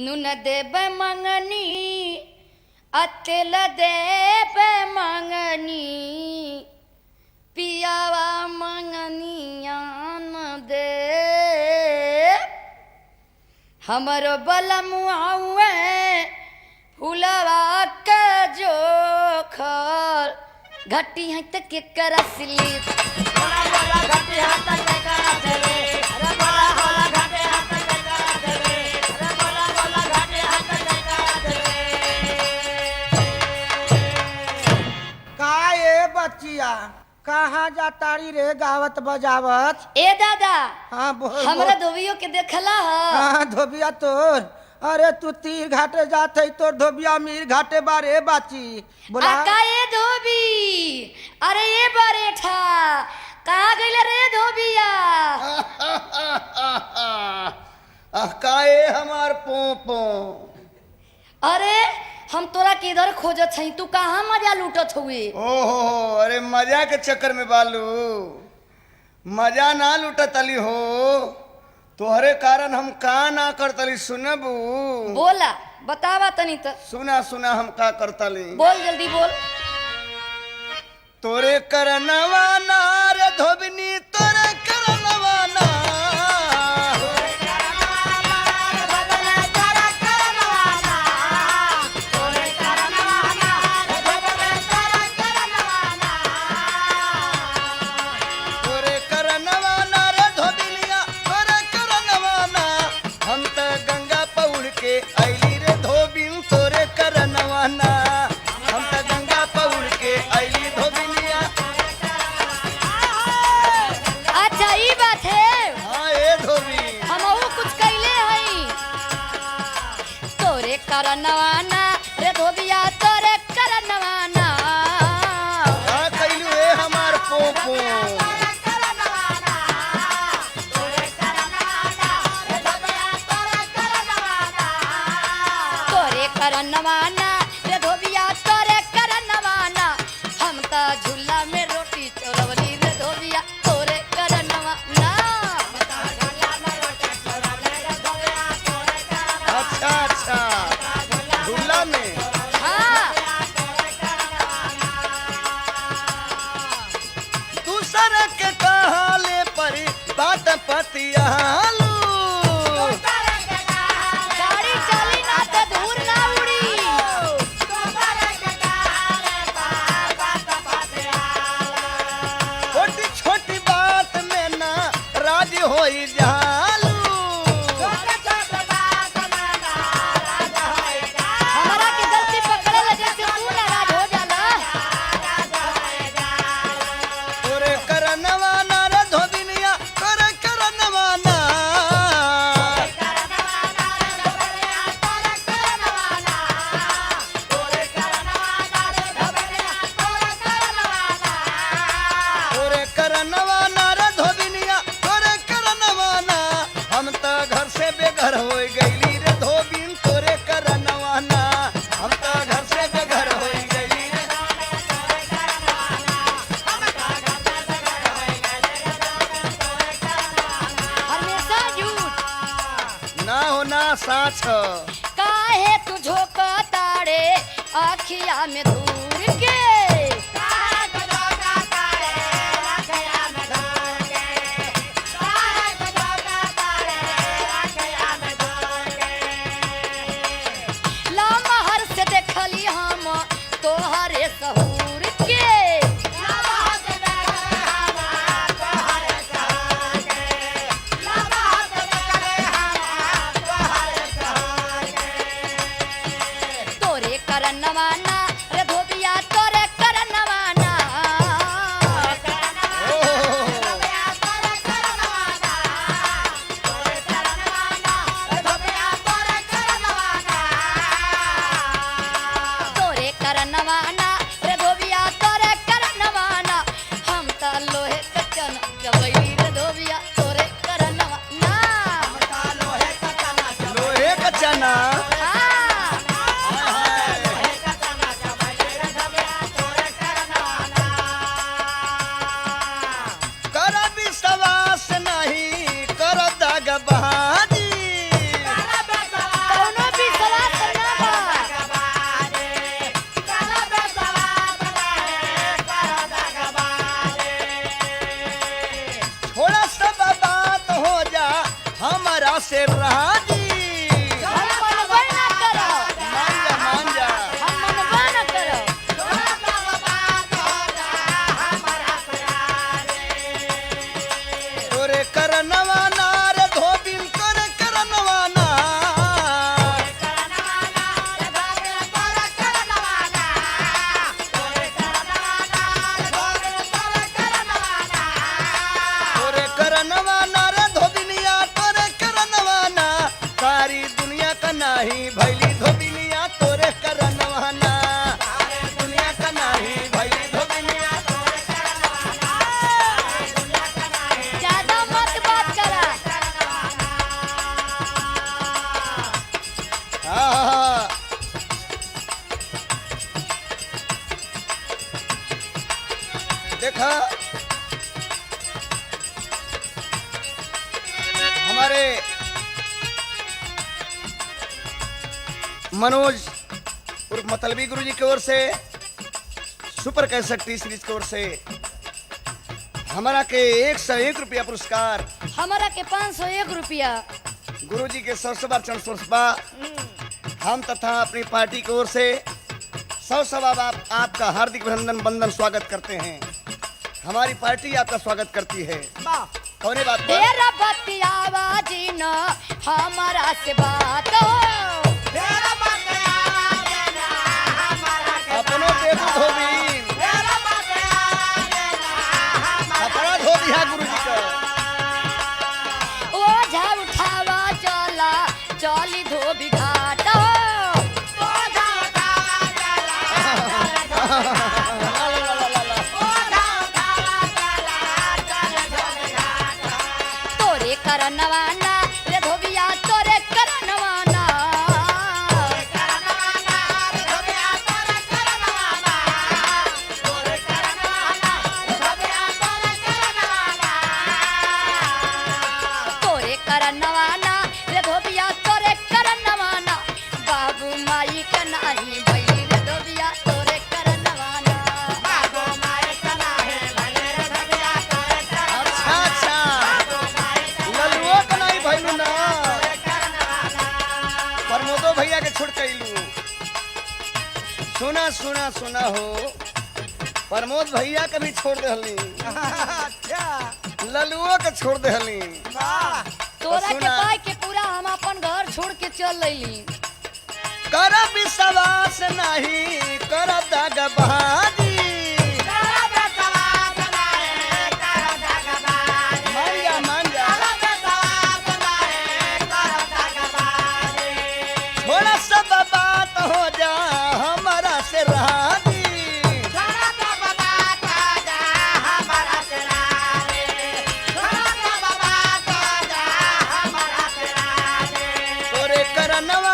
नुन देब मंगनी अतिल देब मंगनी पियावा मंगनिया न दे हमरो बलमुआवे फुलवा के जोखर घटी है त के करसली घटी है त के करसली अरे बोला बोला घटी है त के करसली अरे बोला बोला घटी है त के करसली का ए बच्चिया कहाँ जातारी रे गावत बजावत? ए दादा हाँ बोल हमरा धोबियो के देखला हाँ धोबिया तोर अरे तू तीर घाटे जाते तोर धोबिया मीर घाटे बारे बाची बोला आका ए धोबी अरे ए बरेठा कहाँ गइल रे धोबिया काए हमार पोपो अरे हम तोरा के इधर खोजत हई तू कहाँ मजा लूटत हुए ओहो अरे मजा के चक्कर में बालू मजा ना लुटतली हो तोहरे कारण हम का ना करतली सुनबू बोला बतावा तनी त सुना सुना हम का करतली बोल जल्दी बोल तोरे करनवा ना रे धोबनी तोरे करनवा ना तोरे करनवा ना रे धोबनिया तोरे करनवा ना हम त गंगा पौड़ के आइली रे धोबिन तोरे करनवा ना हम त गंगा पौड़ के आइली धोबनिया अच्छा ई बात है हाँ ए धोबी हमहू कुछ कैले हई तोरे करनवाना रे धोबिया तोरे करनवाना का कइलू ए हमार पोपो तोरे करनवाना रे धोबिया तोरे करनवाना हम त झूला में रोटी चोरवली रे धोबिया तोरे करनवाना अच्छा अच्छा झूला में हाँ दूसर के कहाले परी बात पतियालू गाड़ी चली ना त धूर ना उड़ी छोटी छोटी बात में ना राजी होई जालू हमारा के गलती पकड़े लगे से तू नाराज हो जाला तोरे करनवा ना रे धोबिनिया तोरे करनवा ना तोरे करनवा ना रे धोबिनिया तोरे करनवा ना हम त घर से बेघर हो गईली रे धोबिन तोरे करनवा ना हम त घर से बेघर हो गईली रे हमेशा झूठ ना हो ना साच काहे तू झोंकताड़े आखिया में धूर के लमहर से देखली हम तोहरे सहूर के तोरे करनवाना रे धोबिया तोरे करनवाना तोरे करनवाना रे धोबिया तोरे करनवाना हम त लोहे कचन जबैली रे धोबिया तोरे करनवाना लोहे का चना हाँ कर विश्वास नहीं कर दगबाजी कौनो नाही भैली धोबिनिया तोरे करनवा ना सारे दुनिया का नाही भैली धोबिनिया ज्यादा मत बात करा। हाँ। देखा हमारे मनोज उर्फ मतलबी गुरु जी की ओर से सुपर कैसेट टी सीरीज की ओर से हमारा के 101 रुपया पुरस्कार, हमारा के 501 रुपया। गुरु जी के 100 बार चरण स्पर्शबा हम तथा अपनी पार्टी की ओर से 100 बार आपका हार्दिक अभिनंदन वंदन स्वागत करते हैं। हमारी पार्टी आपका स्वागत करती है। कौने बात पर? तेरा बतियावा जी न हमारा से बात हो। अपनो देखो धोबी अपना धोबी है गुरु जी का। ओझा उठावा चला चली धोबी घाट हो। तोरे करनवाना रे धोबिया तोरे करनवाना। तोरे करनवाना रे धोबिया तोरे करनवाना। बाबू माई के नाही भैली रे धोबिया तोरे करनवाना। अच्छा ललुओ का नहीं भइलू ना, प्रमोदो भैया के छोड़ कैलू। सुना सुना सुना हो, प्रमोद भैया के भी छोड़ देहली, ललुओ के छोड़ देहली। तोरा के सुना। पाई के पूरा हम अपन घर छोड़ के चल लईली। कर विश्वास नहीं कर दगबाजी। मान जा थोड़ा सा बात हो जा हमारा से राजी। तोरे करनवा